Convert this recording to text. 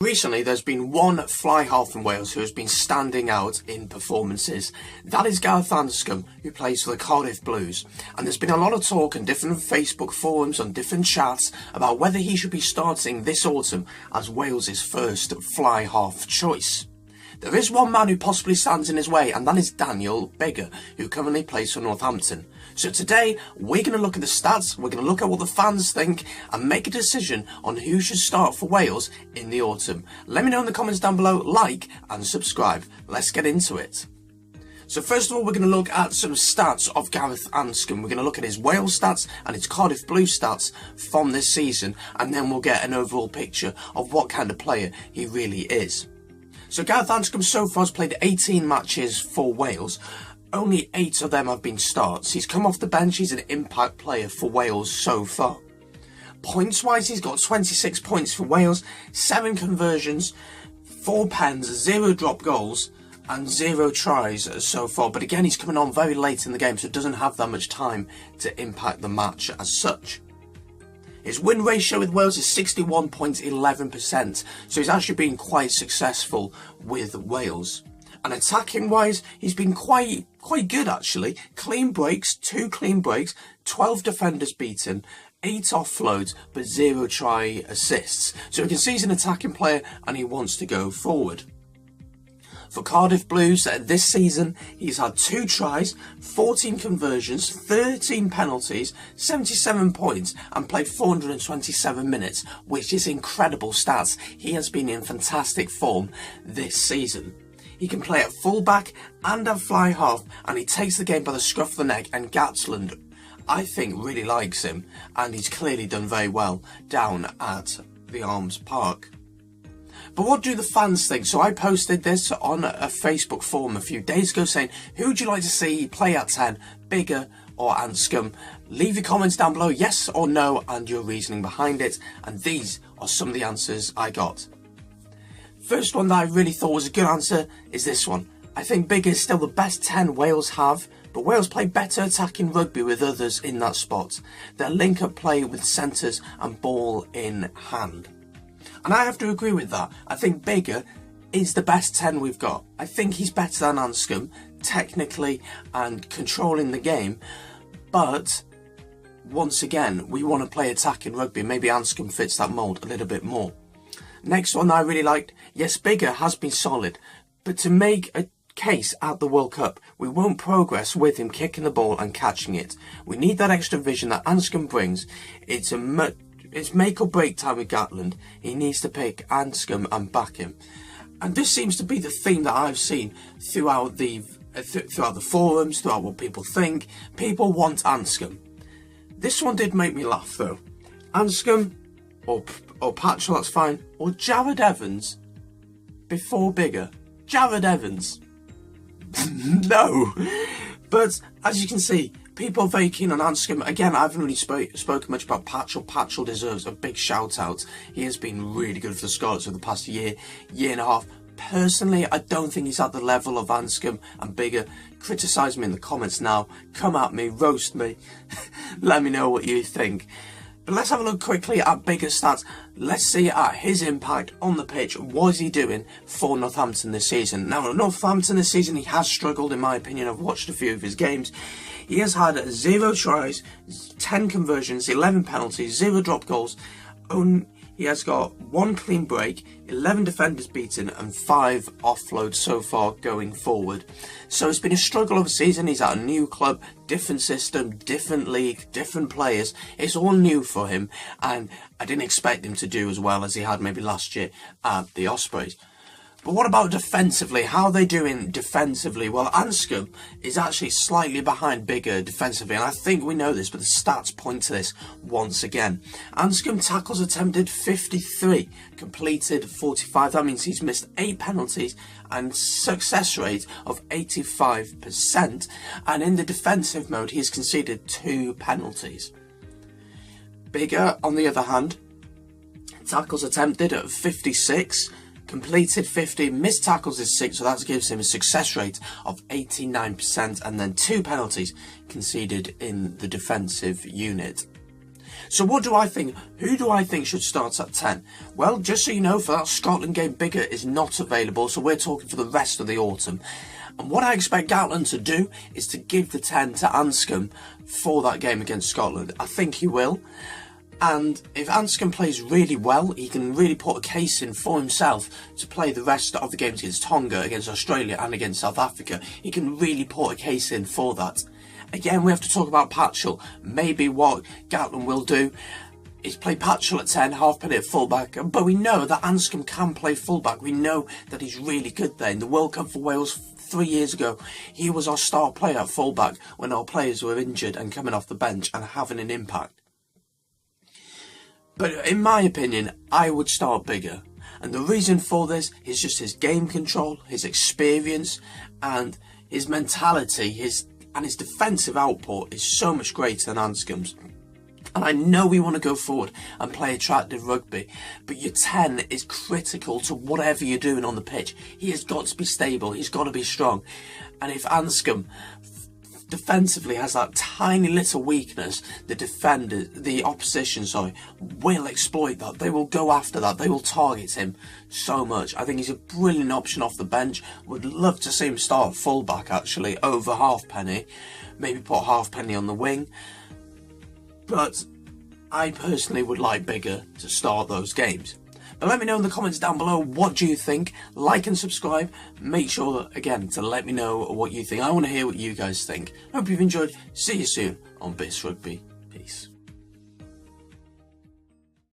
Recently, there's been one fly half in Wales who has been standing out in performances. That is Gareth Anscombe, who plays for the Cardiff Blues. And there's been a lot of talk in different Facebook forums, on different chats, about whether he should be starting this autumn as Wales' first fly half choice. There is one man who possibly stands in his way, and that is Biggar, who currently plays for Northampton. So today, we're going to look at the stats, we're going to look at what the fans think, and make a decision on who should start for Wales in the autumn. Let me know in the comments down below, like and subscribe. Let's get into it. So first of all, we're going to look at some stats of Gareth Anscombe. We're going to look at his Wales stats and his Cardiff Blues stats from this season, and then we'll get an overall picture of what kind of player he really is. So Gareth Anscombe so far has played 18 matches for Wales. Only 8 of them have been starts. He's come off the bench. He's an impact player for Wales so far. Points wise, he's got 26 points for Wales, 7 conversions, 4 pens, 0 drop goals and 0 tries so far. But again, he's coming on very late in the game, so doesn't have that much time to impact the match as such. His win ratio with Wales is 61.11%, so he's actually been quite successful with Wales. And attacking wise, he's been quite good actually. Clean breaks, 2 clean breaks, 12 defenders beaten, 8 offloads, but 0 try assists. So we can see he's an attacking player and he wants to go forward. For Cardiff Blues this season, he's had 2 tries, 14 conversions, 13 penalties, 77 points and played 427 minutes, which is incredible stats. He has been in fantastic form this season. He can play at fullback and at fly half, and he takes the game by the scruff of the neck, and Gatland, I think, really likes him, and he's clearly done very well down at the Arms Park. But what do the fans think? So I posted this on a Facebook forum a few days ago saying, who would you like to see play at 10, Biggar or Anscombe? Leave your comments down below, yes or no, and your reasoning behind it, and these are some of the answers I got. First one that I really thought was a good answer is this one. I think Biggar is still the best 10 Wales have, but Wales play better attacking rugby with others in that spot. Their link-up play with centres and ball in hand. And I have to agree with that. I think Biggar is the best 10 we've got. I think he's better than Anscombe, technically and controlling the game, but once again, we want to play attacking rugby. Maybe Anscombe fits that mould a little bit more. Next one I really liked, yes, Biggar has been solid, but to make a case at the World Cup, we won't progress with him kicking the ball and catching it. We need that extra vision that Anscombe brings. It's make or break time with Gatland. He needs to pick Anscombe and back him. And this seems to be the theme that I've seen throughout the forums, throughout what people think. People want Anscombe. This one did make me laugh though. Anscombe or Patchell, that's fine, or Jared Evans before Biggar. Jared Evans. No. But as you can see, people are very keen on Anscombe. Again, I haven't really spoken much about Patchell. Patchell deserves a big shout out. He has been really good for the Scarlets over the past year and a half. Personally, I don't think he's at the level of Anscombe and Biggar. Criticise me in the comments now. Come at me, roast me. Let me know what you think. But let's have a look quickly at Biggar's stats. Let's see at his impact on the pitch. What is he doing for Northampton this season? Now, Northampton this season, he has struggled in my opinion. I've watched a few of his games. He has had 0 tries, 10 conversions, 11 penalties, 0 drop goals. He has got 1 clean break, 11 defenders beaten and 5 offloads so far going forward. So it's been a struggle of a season. He's at a new club, different system, different league, different players. It's all new for him, and I didn't expect him to do as well as he had maybe last year at the Ospreys. But what about defensively? How are they doing defensively? Well, Anscombe is actually slightly behind Biggar defensively, and I think we know this, but the stats point to this once again. Anscombe tackles attempted 53, completed 45. That means he's missed 8 penalties and success rate of 85%. And in the defensive mode, he has conceded 2 penalties. Biggar, on the other hand, tackles attempted at 56, completed 50, missed tackles is 6, so that gives him a success rate of 89%, and then 2 penalties conceded in the defensive unit. So what do I think? Who do I think should start at 10? Well, just so you know, for that Scotland game, Biggar is not available, so we're talking for the rest of the autumn. And what I expect Gatland to do is to give the 10 to Anscombe for that game against Scotland. I think he will. And if Anscombe plays really well, he can really put a case in for himself to play the rest of the games against Tonga, against Australia and against South Africa. He can really put a case in for that. Again, we have to talk about Patchell. Maybe what Gatland will do is play Patchell at 10, Halfpenny at fullback. But we know that Anscombe can play fullback. We know that he's really good there. In the World Cup for Wales 3 years ago, he was our star player at fullback when our players were injured and coming off the bench and having an impact. But in my opinion, I would start Biggar. And the reason for this is just his game control, his experience, and his mentality, his defensive output is so much greater than Anscombe's. And I know we want to go forward and play attractive rugby, but your 10 is critical to whatever you're doing on the pitch. He has got to be stable, he's got to be strong. And if Anscombe defensively has that tiny little weakness, the opposition will exploit that. They will go after that. They will target him so much. I think he's a brilliant option off the bench. Would love to see him start fullback actually over Halfpenny. Maybe put Halfpenny on the wing. But I personally would like Biggar to start those games. But let me know in the comments down below, what do you think? Like and subscribe. Make sure, again, to let me know what you think. I want to hear what you guys think. Hope you've enjoyed. See you soon on Bits Rugby. Peace.